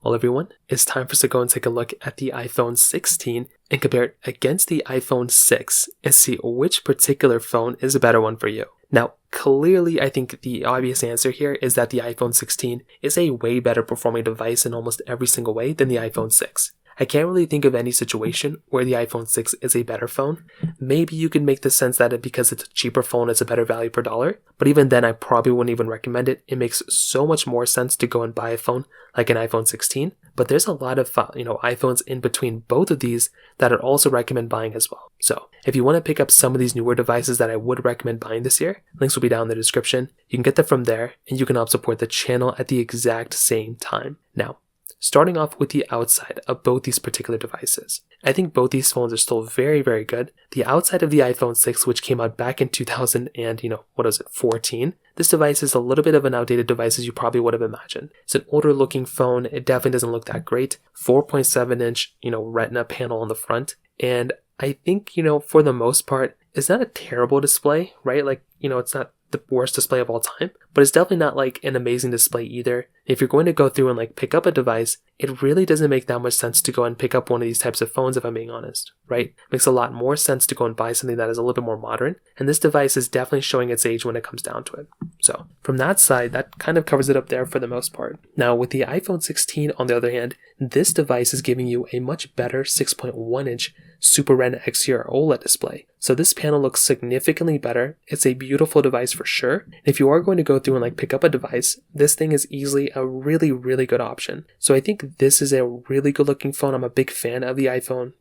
Well, everyone, it's time for us to go and take a look at the iPhone 16 and compare it against the iPhone 6 and see which particular phone is a better one for you. Now, clearly, I think the obvious answer here is that the iPhone 16 is a way better performing device in almost every single way than the iPhone 6. I can't really think of any situation where the iPhone 6 is a better phone. Maybe you can make the sense that because it's a cheaper phone, it's a better value per dollar. But even then, I probably wouldn't even recommend it. It makes so much more sense to go and buy a phone like an iPhone 16. But there's a lot of iPhones in between both of these that I'd also recommend buying as well. So if you want to pick up some of these newer devices that I would recommend buying this year, links will be down in the description. You can get them from there, and you can help support the channel at the exact same time. Now, starting off with the outside of both these particular devices, I think both these phones are still very, very good. The outside of the iPhone 6, which came out back in 2014, this device is a little bit of an outdated device as you probably would have imagined. It's an older looking phone. It definitely doesn't look that great. 4.7 inch, Retina panel on the front. And I think, for the most part, it's not a terrible display, right? It's not the worst display of all time, but it's definitely not like an amazing display either. If you're going to go through and pick up a device, it really doesn't make that much sense to go and pick up one of these types of phones, if I'm being honest, right? It makes a lot more sense to go and buy something that is a little bit more modern, and this device is definitely showing its age when it comes down to it. So from that side, that kind of covers it up there for the most part. Now with the iPhone 16, on the other hand, this device is giving you a much better 6.1 inch Super Retina XDR OLED display. So this panel looks significantly better. It's a beautiful device for sure. If you are going to go through and pick up a device, this thing is easily a really, really good option. So I think this is a really good looking phone. I'm a big fan of the iPhone,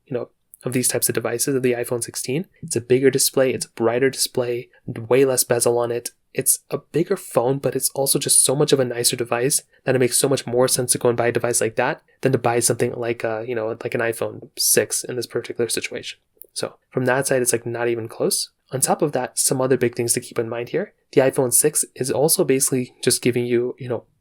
of these types of devices, of the iPhone 16. It's a bigger display, it's a brighter display, way less bezel on it. It's a bigger phone, but it's also just so much of a nicer device that it makes so much more sense to go and buy a device like that than to buy something like an iPhone 6 in this particular situation. So from that side, it's not even close. On top of that, some other big things to keep in mind here. The iPhone 6 is also basically just giving you,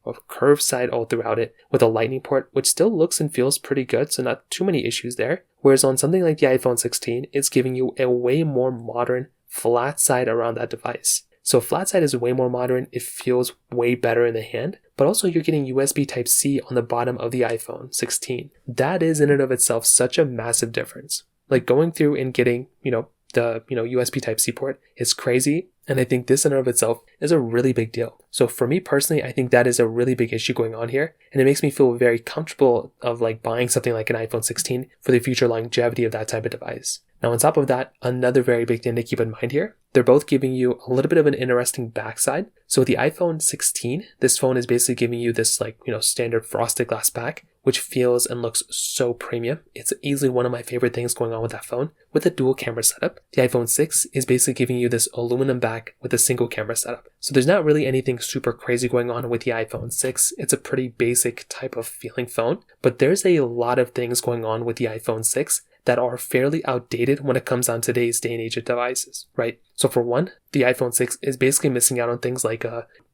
a curved side all throughout it with a lightning port, which still looks and feels pretty good, so not too many issues there. Whereas on something like the iPhone 16, it's giving you a way more modern flat side around that device. So flat side is way more modern, it feels way better in the hand, but also you're getting USB Type-C on the bottom of the iPhone 16. That is in and of itself such a massive difference. Going through and getting, the USB Type-C port is crazy, and I think this in and of itself is a really big deal. So for me personally, I think that is a really big issue going on here, and it makes me feel very comfortable of buying something like an iPhone 16 for the future longevity of that type of device. Now on top of that, another very big thing to keep in mind here, they're both giving you a little bit of an interesting backside. So with the iPhone 16, this phone is basically giving you this standard frosted glass back, which feels and looks so premium. It's easily one of my favorite things going on with that phone. With a dual camera setup, the iPhone 6 is basically giving you this aluminum back with a single camera setup. So there's not really anything super crazy going on with the iPhone 6. It's a pretty basic type of feeling phone, but there's a lot of things going on with the iPhone 6 that are fairly outdated when it comes on today's day and age of devices, right? So for one, the iPhone 6 is basically missing out on things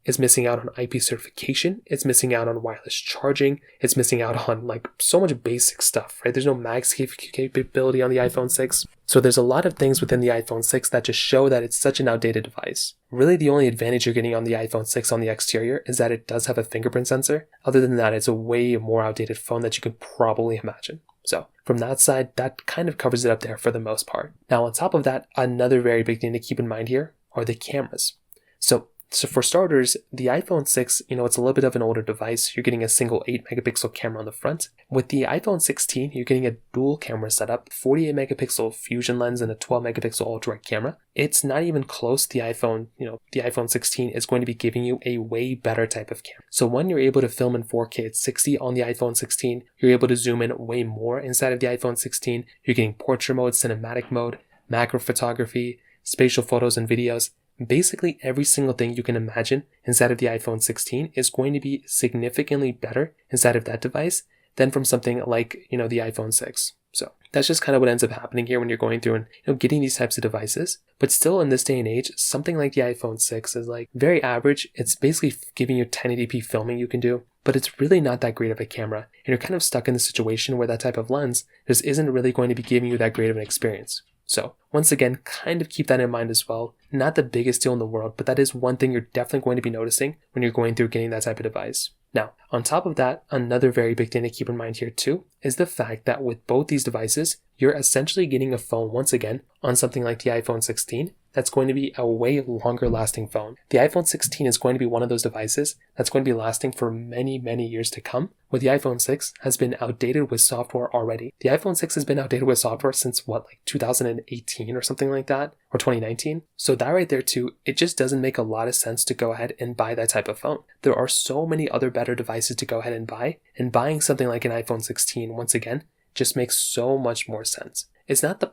it's missing out on IP certification, it's missing out on wireless charging, it's missing out on so much basic stuff, right? There's no MagSafe capability on the iPhone 6. So there's a lot of things within the iPhone 6 that just show that it's such an outdated device. Really the only advantage you're getting on the iPhone 6 on the exterior is that it does have a fingerprint sensor. Other than that, it's a way more outdated phone that you can probably imagine. So from that side, that kind of covers it up there for the most part. Now on top of that, another very big thing to keep in mind here are the cameras. So for starters, the iPhone 6, it's a little bit of an older device. You're getting a single 8 megapixel camera on the front. With the iPhone 16, you're getting a dual camera setup, 48 megapixel fusion lens and a 12 megapixel ultra-wide camera. It's not even close. The iPhone 16 is going to be giving you a way better type of camera. So when you're able to film in 4K at 60 on the iPhone 16, you're able to zoom in way more inside of the iPhone 16. You're getting portrait mode, cinematic mode, macro photography, spatial photos and videos. Basically every single thing you can imagine inside of the iPhone 16 is going to be significantly better inside of that device than from something like, the iPhone 6. So that's just kind of what ends up happening here when you're going through and getting these types of devices. But still in this day and age, something like the iPhone 6 is very average. It's basically giving you 1080p filming you can do, but it's really not that great of a camera. And you're kind of stuck in the situation where that type of lens just isn't really going to be giving you that great of an experience. So once again, kind of keep that in mind as well. Not the biggest deal in the world, but that is one thing you're definitely going to be noticing when you're going through getting that type of device. Now, on top of that, another very big thing to keep in mind here too is the fact that with both these devices, you're essentially getting a phone once again on something like the iPhone 16 that's going to be a way longer lasting phone. The iPhone 16 is going to be one of those devices that's going to be lasting for many, many years to come, where the iPhone 6 has been outdated with software already. The iPhone 6 has been outdated with software since like 2018 or something like that, or 2019. So that right there too, it just doesn't make a lot of sense to go ahead and buy that type of phone. There are so many other better devices to go ahead and buy, and buying something like an iPhone 16, once again, just makes so much more sense. It's not the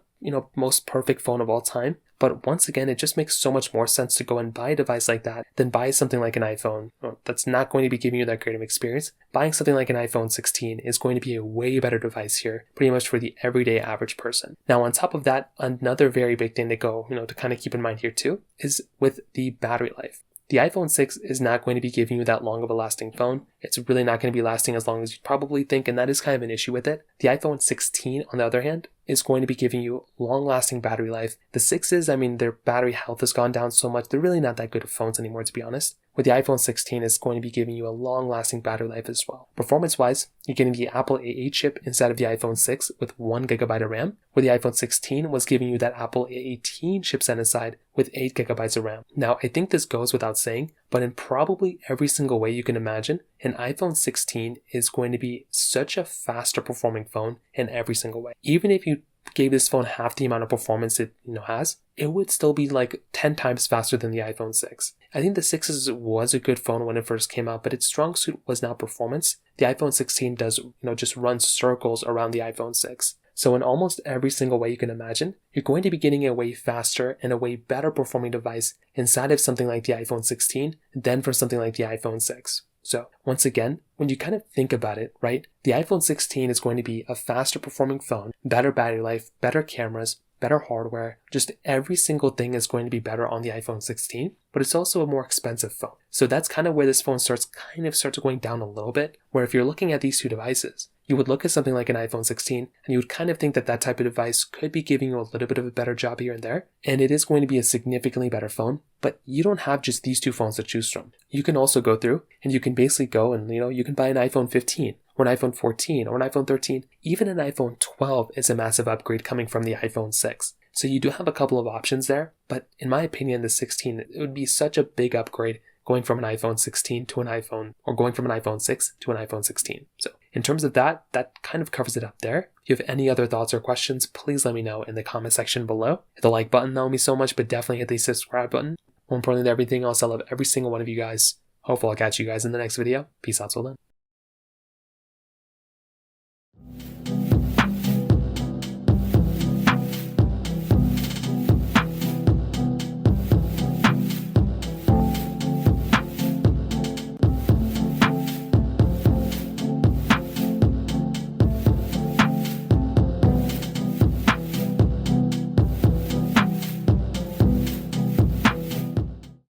most perfect phone of all time, but once again, it just makes so much more sense to go and buy a device like that than buy something like an iPhone that's not going to be giving you that great of experience. Buying something like an iPhone 16 is going to be a way better device here, pretty much for the everyday average person. Now, on top of that, another very big thing to kind of keep in mind here too is with the battery life. The iPhone 6 is not going to be giving you that long of a lasting phone. It's really not going to be lasting as long as you probably think, and that is kind of an issue with it. The iPhone 16, on the other hand, is going to be giving you long-lasting battery life. The 6s, their battery health has gone down so much, they're really not that good of phones anymore, to be honest. With the iPhone 16, it's going to be giving you a long-lasting battery life as well. Performance-wise, you're getting the Apple A8 chip inside of the iPhone 6 with 1GB of RAM, where the iPhone 16 was giving you that Apple A18 chipset inside with 8GB of RAM. Now, I think this goes without saying, but in probably every single way you can imagine, an iPhone 16 is going to be such a faster performing phone in every single way. Even if you gave this phone half the amount of performance it has, it would still be like 10 times faster than the iPhone 6. I think the 6 was a good phone when it first came out, but its strong suit was not performance. The iPhone 16 does, just run circles around the iPhone 6. So in almost every single way you can imagine, you're going to be getting a way faster and a way better performing device inside of something like the iPhone 16 than for something like the iPhone 6. So once again, when you kind of think about it, right, the iPhone 16 is going to be a faster performing phone, better battery life, better cameras, better hardware, just every single thing is going to be better on the iPhone 16, but it's also a more expensive phone. So that's kind of where this phone starts going down a little bit, where if you're looking at these two devices, you would look at something like an iPhone 16 and you would kind of think that that type of device could be giving you a little bit of a better job here and there, and it is going to be a significantly better phone, but you don't have just these two phones to choose from. You can also go through and you can basically go and, you can buy an iPhone 15 or an iPhone 14 or an iPhone 13. Even an iPhone 12 is a massive upgrade coming from the iPhone 6. So you do have a couple of options there, but in my opinion, the 16, it would be such a big upgrade going from an iPhone 16 to an iPhone, or going from an iPhone 6 to an iPhone 16. So in terms of that kind of covers it up there. If you have any other thoughts or questions, please let me know in the comment section below. Hit the like button, that would mean so much, but definitely hit the subscribe button. More importantly than everything else, I love every single one of you guys. Hopefully I'll catch you guys in the next video. Peace out till then.